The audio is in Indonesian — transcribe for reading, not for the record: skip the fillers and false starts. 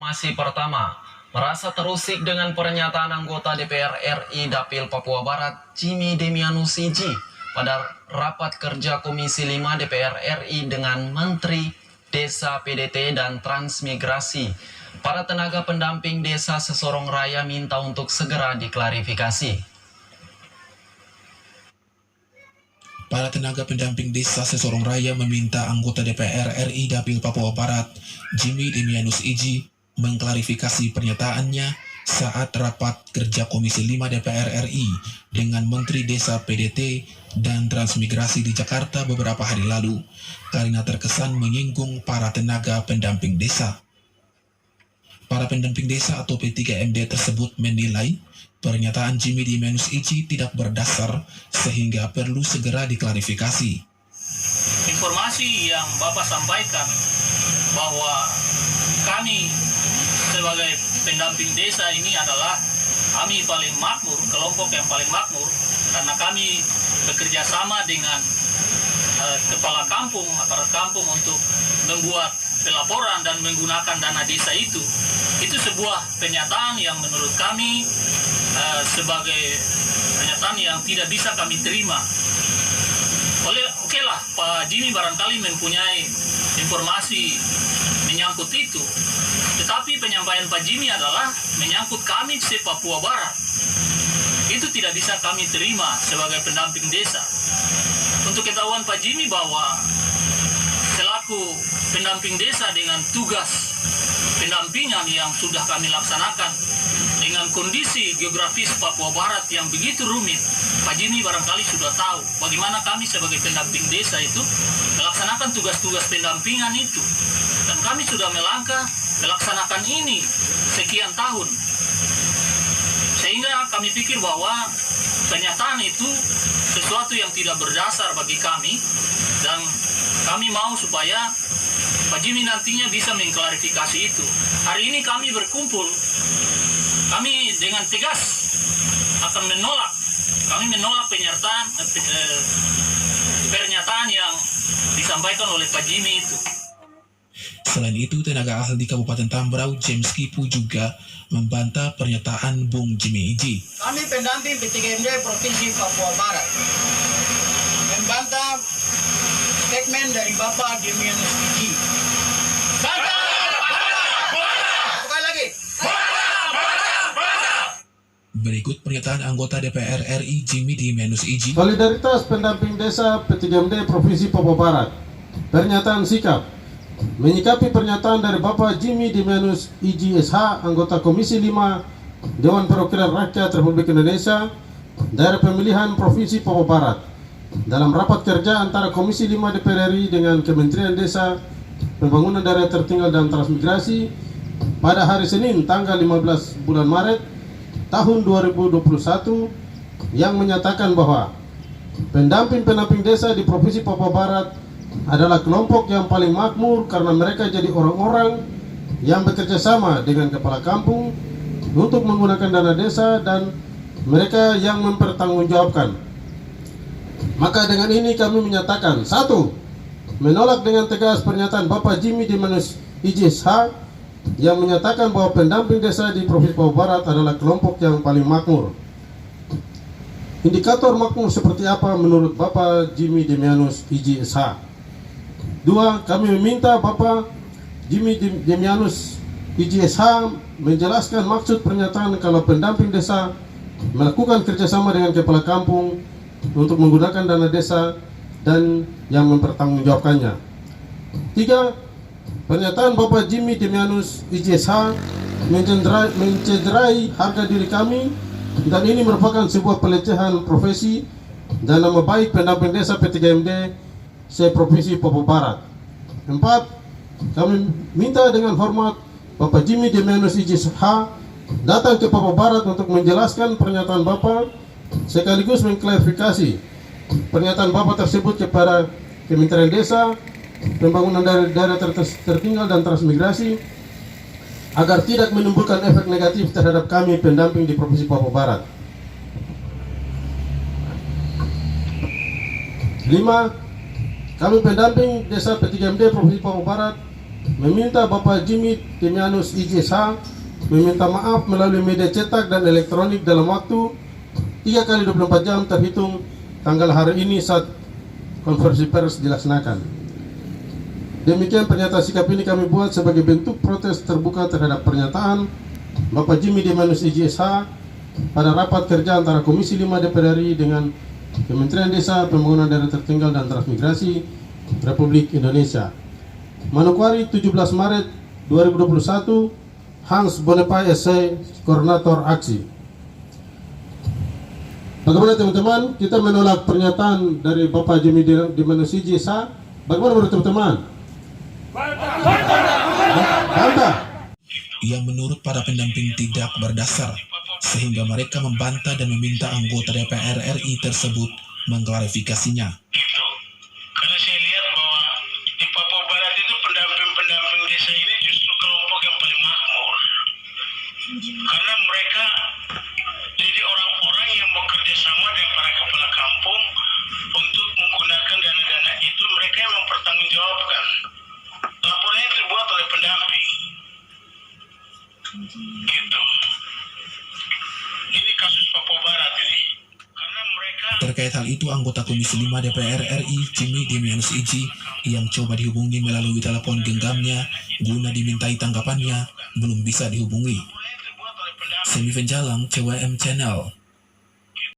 Masih pertama, merasa terusik dengan pernyataan anggota DPR RI Dapil Papua Barat, Jimmy Demianus Iji, pada rapat kerja Komisi 5 DPR RI dengan Menteri Desa PDT dan Transmigrasi. Para tenaga pendamping desa Sesorong Raya minta untuk segera diklarifikasi. Para tenaga pendamping desa Sesorong Raya meminta anggota DPR RI Dapil Papua Barat, Jimmy Demianus Iji, mengklarifikasi pernyataannya saat rapat kerja Komisi 5 DPR RI dengan Menteri Desa PDT dan Transmigrasi di Jakarta beberapa hari lalu karena terkesan menyinggung para tenaga pendamping desa. Para pendamping desa atau P3MD tersebut menilai pernyataan Jimmy Demianus Iji tidak berdasar sehingga perlu segera diklarifikasi. Informasi yang Bapak sampaikan bahwa kami sebagai pendamping desa ini adalah kami paling makmur, kelompok yang paling makmur, karena kami bekerja sama dengan kepala kampung, aparat kampung untuk membuat pelaporan dan menggunakan dana desa itu sebuah pernyataan yang menurut kami sebagai pernyataan yang tidak bisa kami terima. Okelah, Pak Jimmy barangkali mempunyai informasi menyangkut itu, tetapi penyampaian Pak Jimmy adalah menyangkut kami se-Papua Barat. Itu tidak bisa kami terima sebagai pendamping desa. Untuk ketahuan Pak Jimmy bahwa selaku pendamping desa dengan tugas pendampingan yang sudah kami laksanakan dengan kondisi geografis Papua Barat yang begitu rumit, Pak Jimmy barangkali sudah tahu bagaimana kami sebagai pendamping desa itu melaksanakan tugas-tugas pendampingan itu. Dan kami sudah melaksanakan ini sekian tahun. Sehingga kami pikir bahwa pernyataan itu sesuatu yang tidak berdasar bagi kami, dan kami mau supaya Pak Jimmy nantinya bisa mengklarifikasi itu. Hari ini kami berkumpul, kami dengan tegas akan menolak. Kami menolak pernyataan yang disampaikan oleh Pak Jimmy itu. Selain itu, tenaga ahli Kabupaten Tambrau, James Kipu, juga membantah pernyataan Bung Jimmy Iji. Kami pendamping P3MD Provinsi Papua Barat membantah statement dari Bapak Demianus Iji. Sekali lagi. Berikut pernyataan anggota DPR RI Jimmy Demianus Iji. Solidaritas pendamping desa P3MD Provinsi Papua Barat. Pernyataan sikap menyikapi pernyataan dari Bapak Jimmy Demianus Iji SH, anggota Komisi 5 Dewan Perwakilan Rakyat Republik Indonesia, Daerah Pemilihan Provinsi Papua Barat, dalam rapat kerja antara Komisi 5 DPR RI dengan Kementerian Desa, Pembangunan Daerah Tertinggal dan Transmigrasi pada hari Senin tanggal 15 bulan Maret tahun 2021, yang menyatakan bahwa pendamping desa di Provinsi Papua Barat adalah kelompok yang paling makmur karena mereka jadi orang-orang yang bekerja sama dengan kepala kampung untuk menggunakan dana desa, dan mereka yang mempertanggungjawabkan. Maka dengan ini kami menyatakan: 1. Menolak dengan tegas pernyataan Bapak Jimmy Demianus Iji SH yang menyatakan bahwa pendamping desa di Provinsi Papua Barat adalah kelompok yang paling makmur. Indikator makmur seperti apa menurut Bapak Jimmy Demianus Iji SH? 2. Kami meminta Bapak Jimmy Demianus Iji SH menjelaskan maksud pernyataan kalau pendamping desa melakukan kerjasama dengan kepala kampung untuk menggunakan dana desa dan yang mempertanggungjawabkannya. 3. Pernyataan Bapak Jimmy Demianus Iji SH mencederai harga diri kami, dan ini merupakan sebuah pelecehan profesi dan nama baik pendamping desa P3MD se-Provinsi Papua Barat. 4. Kami minta dengan hormat Bapak Jimmy Demianus Iji SH datang ke Papua Barat untuk menjelaskan pernyataan Bapak sekaligus mengklarifikasi pernyataan Bapak tersebut kepada Kementerian Desa, Pembangunan Daerah Tertinggal dan Transmigrasi agar tidak menimbulkan efek negatif terhadap kami pendamping di Provinsi Papua Barat. 5. Kami pendamping desa P3MD Provinsi Papua Barat meminta Bapak Jimmy Demianus IJSH meminta maaf melalui media cetak dan elektronik dalam waktu 3 kali 24 jam terhitung tanggal hari ini saat konferensi pers dilaksanakan. Demikian pernyataan sikap ini kami buat sebagai bentuk protes terbuka terhadap pernyataan Bapak Jimmy Demianus IJSH pada rapat kerja antara Komisi 5 DPR RI dengan Kementerian Desa, Pembangunan Daerah Tertinggal dan Transmigrasi Republik Indonesia. Manokwari 17 Maret 2021, Hans Bonepai SC, Koordinator Aksi. Bagaimana teman-teman? Kita menolak pernyataan dari Bapak Jimmy Demianus IJSH. Bagaimana menurut teman-teman? Bantah. Yang menurut para pendamping tidak berdasar, sehingga mereka membantah dan meminta anggota DPR RI tersebut mengklarifikasinya. Gitu. Karena saya lihat bahwa di Papua Barat itu pendamping desa ini justru kelompok yang paling makmur. Karena mereka jadi orang-orang yang bekerja sama dengan para kepala kampung untuk menggunakan dana-dana itu, mereka yang mempertanggungjawabkan. Laporannya terbuat oleh pendamping. Gitu. Ini kasus Papua Barat ini. Karena mereka Terkait hal itu, anggota Komisi 5 DPR RI, Jimmy Demianus IJI, yang coba dihubungi melalui telepon genggamnya guna dimintai tanggapannya, belum bisa dihubungi. terbuat oleh pendamping. Semi Venjalang, CWM Channel.